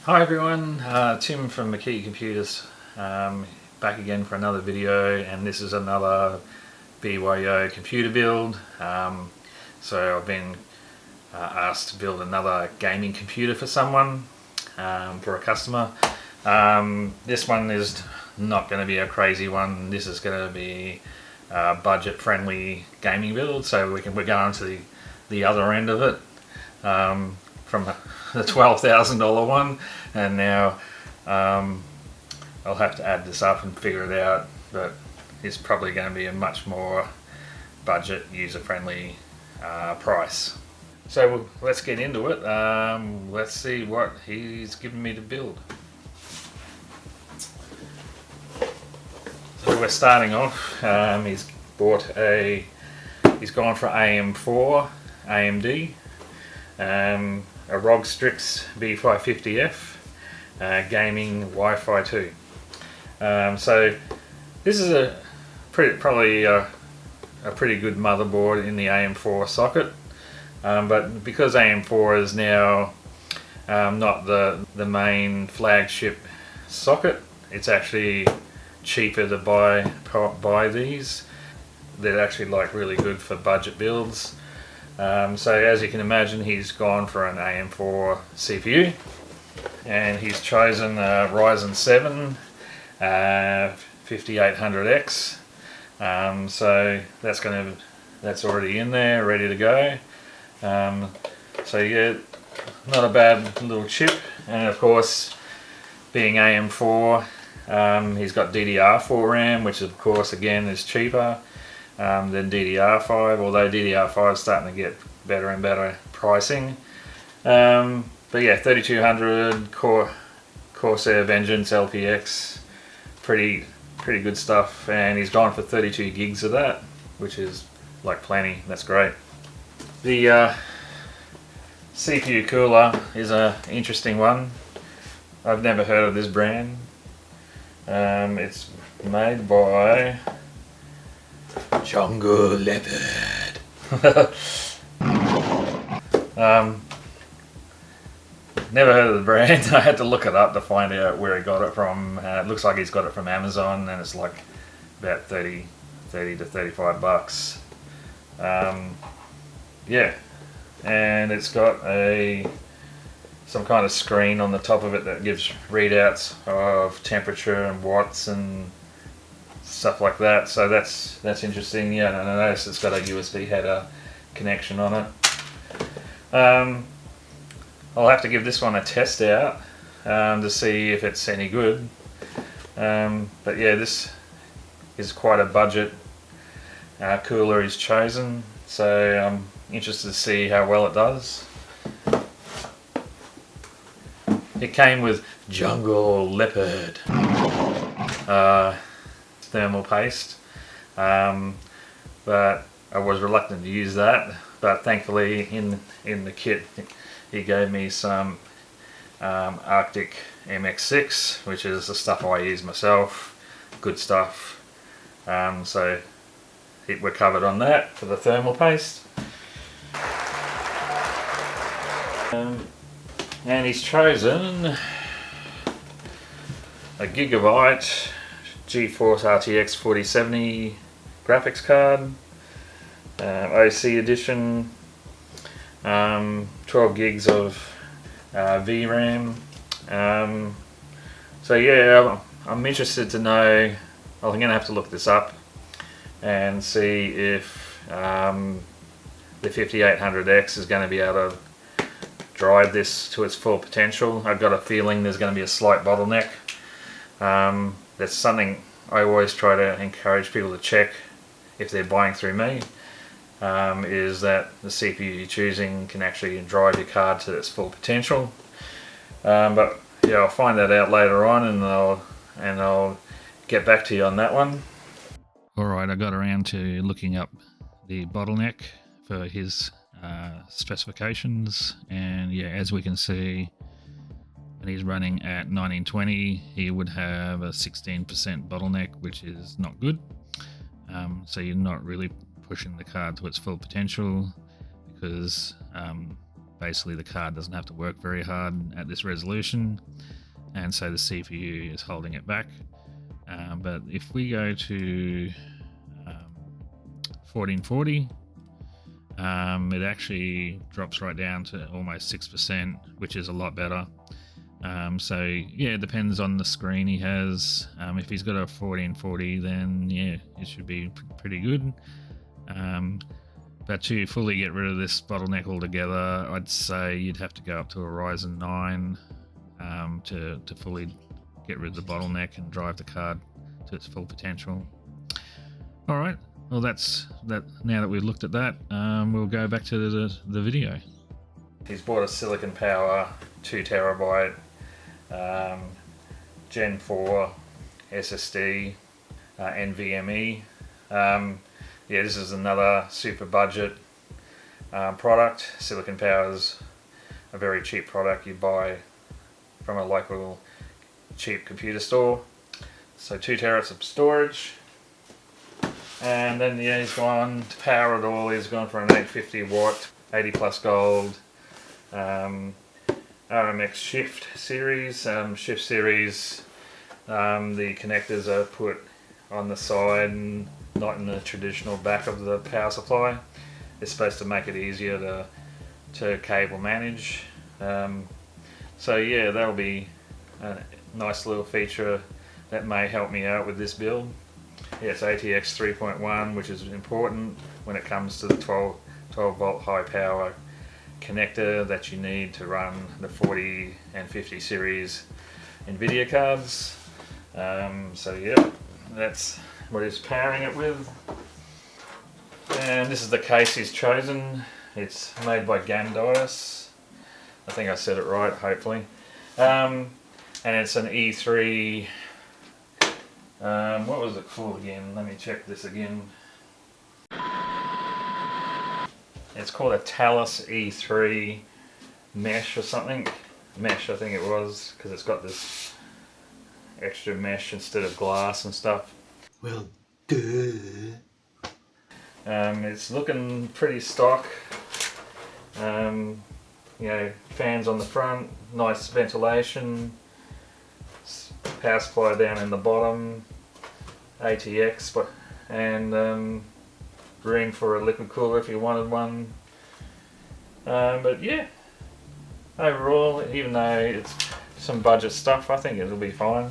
Hi everyone, Tim from McKee Computers, back again for another video, and this is another BYO computer build. So I've been asked to build another gaming computer for someone, for a customer. This one is not going to be a crazy one. This is going to be a budget friendly gaming build, so we're going to the other end of it, from the $12,000 one, and now I'll have to add this up and figure it out, but it's probably going to be a much more budget, user-friendly price. So let's get into it. Let's see what he's given me to build. So we're starting off. He's gone for AM4 AMD. A ROG STRIX B550F, gaming Wi-Fi 2. So this is probably a pretty good motherboard in the AM4 socket, but because AM4 is now not the main flagship socket, it's actually cheaper to buy these. They're actually really good for budget builds. So as you can imagine, he's gone for an AM4 CPU, and he's chosen a Ryzen 7 5800X. So that's already in there, ready to go. So yeah, not a bad little chip, and of course, being AM4, he's got DDR4 RAM, which of course again is cheaper than DDR5, although DDR5 is starting to get better and better pricing. But yeah, 3200 Corsair Vengeance LPX, pretty good stuff, and he's gone for 32 gigs of that, which is plenty. That's great. The CPU cooler is an interesting one. I've never heard of this brand. It's made by Jungle Leopard. Never heard of the brand. I had to look it up to find out where he got it from. It looks like he's got it from Amazon, and it's about 30 to 35 bucks. Yeah, and it's got some kind of screen on the top of it that gives readouts of temperature and watts and stuff like that, so that's interesting. Yeah, and I noticed it's got a USB header connection on it. I'll have to give this one a test out to see if it's any good. But yeah, this is quite a budget cooler he's chosen, so I'm interested to see how well it does. It came with Jungle Leopard thermal paste, but I was reluctant to use that, but thankfully in the kit he gave me some Arctic MX6, which is the stuff I use myself. Good stuff. So we're covered on that for the thermal paste. And he's chosen a Gigabyte GeForce RTX 4070 graphics card, OC edition, 12 gigs of VRAM. So yeah, I'm interested to know. I'm going to have to look this up and see if the 5800X is going to be able to drive this to its full potential. I've got a feeling there's going to be a slight bottleneck. That's something I always try to encourage people to check if they're buying through me, is that the CPU you're choosing can actually drive your card to its full potential. But yeah, I'll find that out later on, and I'll get back to you on that one. Alright, I got around to looking up the bottleneck for his specifications, and yeah, as we can see, when he's running at 1920, he would have a 16% bottleneck, which is not good. So you're not really pushing the card to its full potential, because basically the card doesn't have to work very hard at this resolution, and so the CPU is holding it back. But if we go to 1440, it actually drops right down to almost 6%, which is a lot better. So yeah, it depends on the screen he has. If he's got a 1440, then yeah, it should be pretty good. But to fully get rid of this bottleneck altogether, I'd say you'd have to go up to a Ryzen 9 to fully get rid of the bottleneck and drive the card to its full potential. All right, well that's that. Now that we've looked at that, we'll go back to the video. He's bought a Silicon Power 2TB Gen 4 SSD NVMe. Yeah, this is another super budget product. Silicon Power is a very cheap product you buy from a local cheap computer store. So 2 terabytes of storage, and then yeah, he's gone to power it all. He's gone for an 850 watt 80 plus gold RMX shift series. Shift series, the connectors are put on the side and not in the traditional back of the power supply. It's supposed to make it easier to cable manage. So yeah, that'll be a nice little feature that may help me out with this build. Yeah, it's ATX 3.1, which is important when it comes to the 12 volt high power connector that you need to run the 40 and 50 series NVIDIA cards. So yeah, that's what he's powering it with. And this is the case he's chosen. It's made by Gandias. I think I said it right, hopefully. And it's an E3. What was it called again? Let me check this again. It's called a Talus E3 mesh or something. Mesh, I think it was, because it's got this extra mesh instead of glass and stuff. Well, duh. It's looking pretty stock. You know, fans on the front, nice ventilation, power supply down in the bottom, ATX, and room for a liquid cooler if you wanted one. But yeah, overall, even though it's some budget stuff, I think it'll be fine.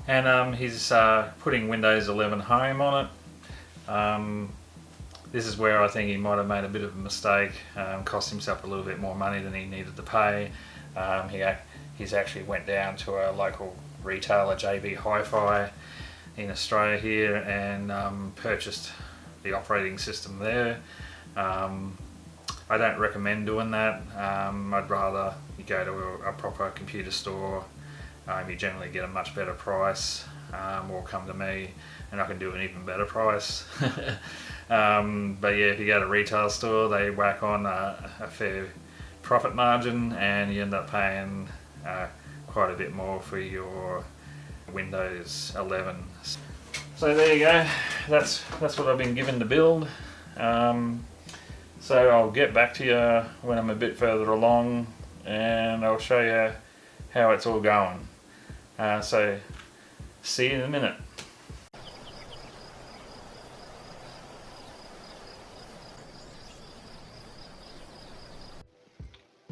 And he's putting Windows 11 Home on it. This is where I think he might have made a bit of a mistake, cost himself a little bit more money than he needed to pay. He's actually went down to a local retailer, JB Hi-Fi, in Australia here, and purchased the operating system there. I don't recommend doing that. I'd rather you go to a proper computer store. You generally get a much better price, or come to me and I can do an even better price. But yeah, if you go to a retail store, they whack on a fair profit margin and you end up paying quite a bit more for your Windows 11. So there you go, that's what I've been given to build. So I'll get back to you when I'm a bit further along and I'll show you how it's all going. So see you in a minute.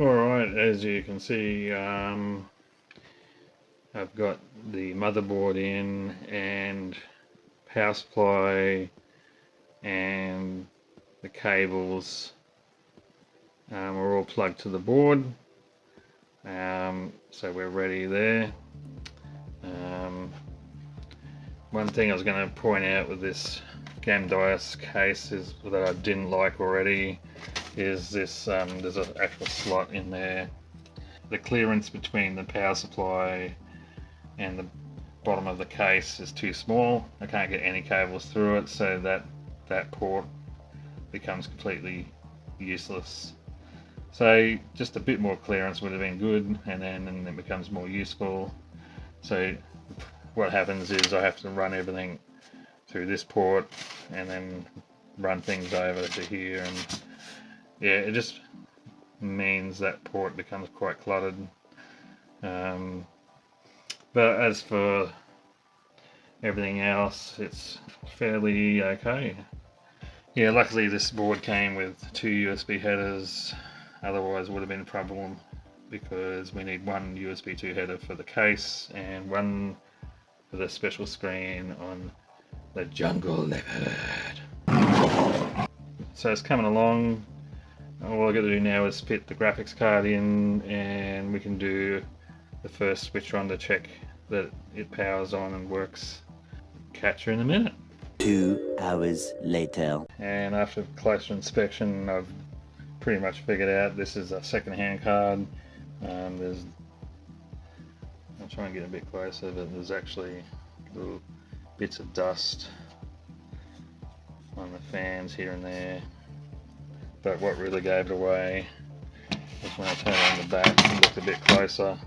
Alright, as you can see, I've got the motherboard in and power supply and the cables are all plugged to the board, so we're ready there. One thing I was going to point out with this Gandias case is that I didn't like already is this, there's an actual slot in there. The clearance between the power supply and the bottom of the case is too small. I can't get any cables through it, so that port becomes completely useless. So just a bit more clearance would have been good, and then it becomes more useful. So what happens is I have to run everything through this port and then run things over to here, and yeah, it just means that port becomes quite cluttered. But as for everything else, it's fairly okay. Yeah, luckily this board came with 2 USB headers, otherwise it would have been a problem because we need one USB 2 header for the case and one for the special screen on the Jungle Leopard. So it's coming along. All I got to do now is fit the graphics card in, and we can do the first switch on to check that it powers on and works. Catch you in a minute. 2 hours later. And after closer inspection, I've pretty much figured out this is a second-hand card. There's, I'll try and get a bit closer, but there's actually little bits of dust on the fans here and there. But what really gave it away was when I turned on the back and looked a bit closer.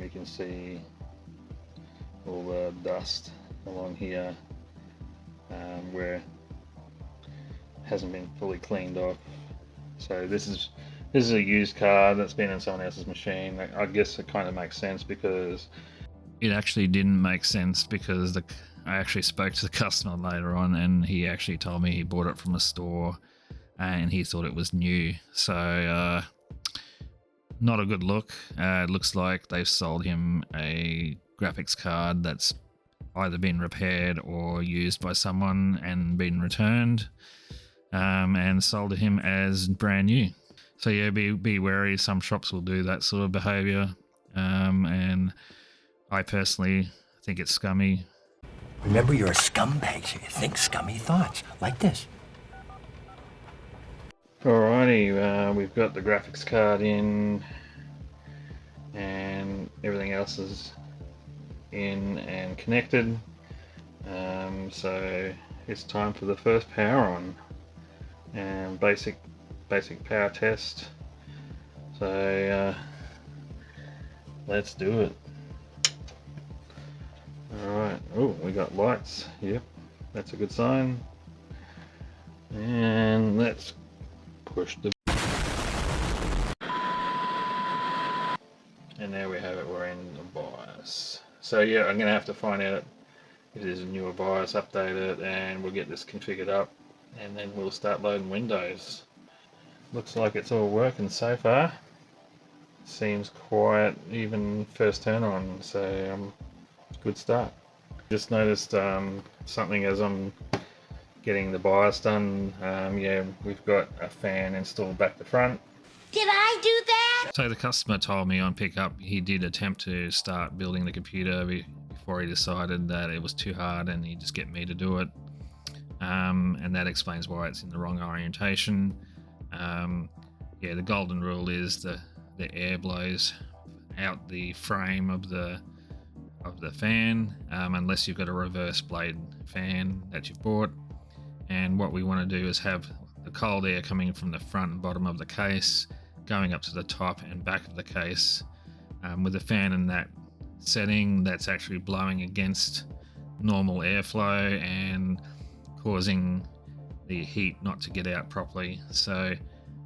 You can see all the dust along here where it hasn't been fully cleaned off. So this is a used card that's been in someone else's machine. I guess it kind of makes sense because it actually didn't make sense because I actually spoke to the customer later on, and he actually told me he bought it from a store and he thought it was new. So not a good look. It looks like they've sold him a graphics card that's either been repaired or used by someone and been returned, and sold to him as brand new. So yeah, be wary. Some shops will do that sort of behavior, and I personally think it's scummy. Remember, you're a scumbag, so you think scummy thoughts like this. Alrighty, we've got the graphics card in and everything else is in and connected. So it's time for the first power on and basic power test. So let's do it. Alright, oh, we got lights. Yep, that's a good sign. And let's push the, and there we have it, we're in the BIOS. So yeah, I'm gonna have to find out if there's a newer BIOS, update it, and we'll get this configured up, and then we'll start loading Windows. Looks like it's all working so far. Seems quiet even first turn on, so good start. Just noticed something as I'm getting the BIOS done. Yeah, we've got a fan installed back to front. Did I do that? So the customer told me on pickup he did attempt to start building the computer before he decided that it was too hard and he'd just get me to do it. And that explains why it's in the wrong orientation. Yeah, the golden rule is the air blows out the frame of the fan, unless you've got a reverse blade fan that you've bought. And what we want to do is have the cold air coming from the front and bottom of the case, going up to the top and back of the case. With the fan in that setting, that's actually blowing against normal airflow and causing the heat not to get out properly. So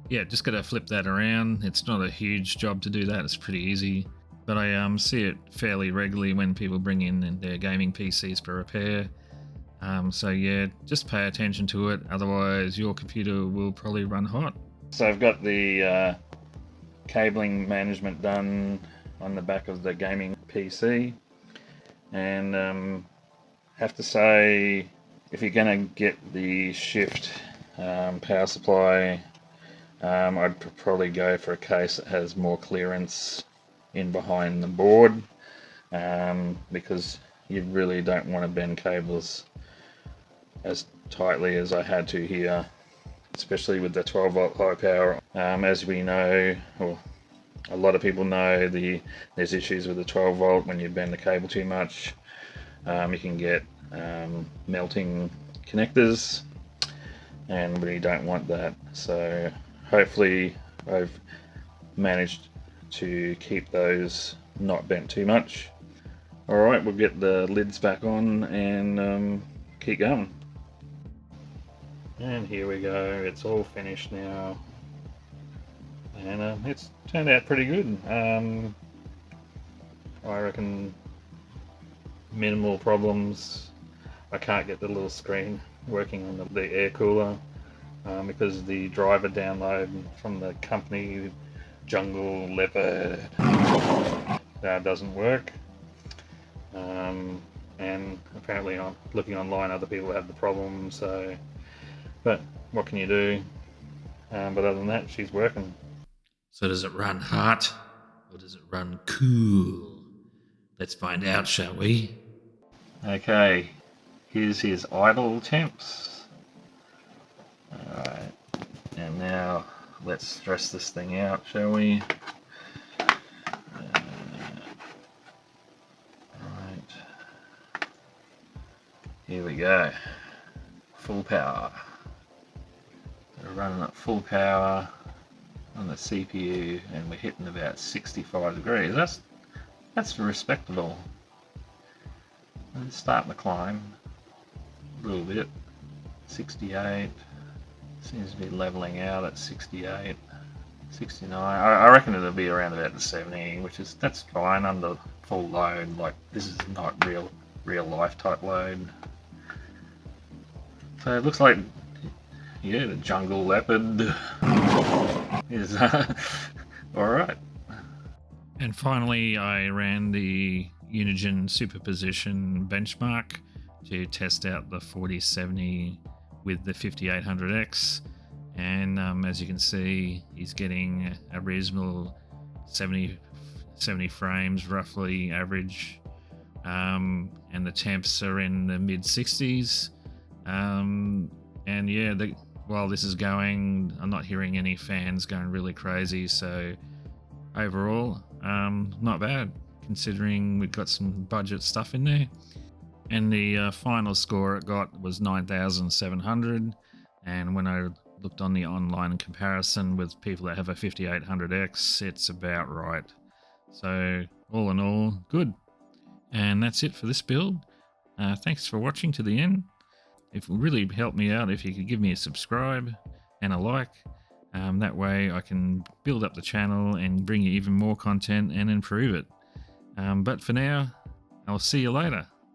yeah, just got to flip that around. It's not a huge job to do that, it's pretty easy. But I see it fairly regularly when people bring in their gaming PCs for repair. So yeah, just pay attention to it, otherwise your computer will probably run hot. So I've got the cabling management done on the back of the gaming PC, and have to say, if you're going to get the shift power supply, I'd probably go for a case that has more clearance in behind the board, because you really don't want to bend cables as tightly as I had to here, especially with the 12 volt high power. As we know, or a lot of people know, there's issues with the 12 volt when you bend the cable too much. You can get melting connectors, and we don't want that. So hopefully I've managed to keep those not bent too much. Alright, we'll get the lids back on and keep going. And here we go, it's all finished now. And it's turned out pretty good. I reckon minimal problems. I can't get the little screen working on the air cooler because the driver download from the company Jungle Leopard doesn't work. And apparently I'm looking online, other people have the problem, so, but what can you do? But other than that, she's working. So does it run hot or does it run cool? Let's find out, shall we? Okay, here's his idle temps. Alright, and now let's stress this thing out, shall we? Right, here we go. Full power. We're running at full power on the CPU, and we're hitting about 65 degrees. That's respectable. It's starting to climb a little bit. 68 seems to be leveling out at 68, 69. I reckon it'll be around about the 70, that's fine under full load. Like, this is not real life type load. So it looks like, yeah, the Jungle Leopard is alright. And finally, I ran the Unigen superposition benchmark to test out the 4070 with the 5800X, and as you can see, he's getting a reasonable 70 frames roughly average, and the temps are in the mid 60s, and yeah, while this is going, I'm not hearing any fans going really crazy, so overall not bad considering we've got some budget stuff in there. And the final score it got was 9,700, and when I looked on the online comparison with people that have a 5800X, it's about right. So all in all, good. And that's it for this build. Thanks for watching to the end. It would really help me out if you could give me a subscribe and a like. That way I can build up the channel and bring you even more content and improve it. But for now, I'll see you later.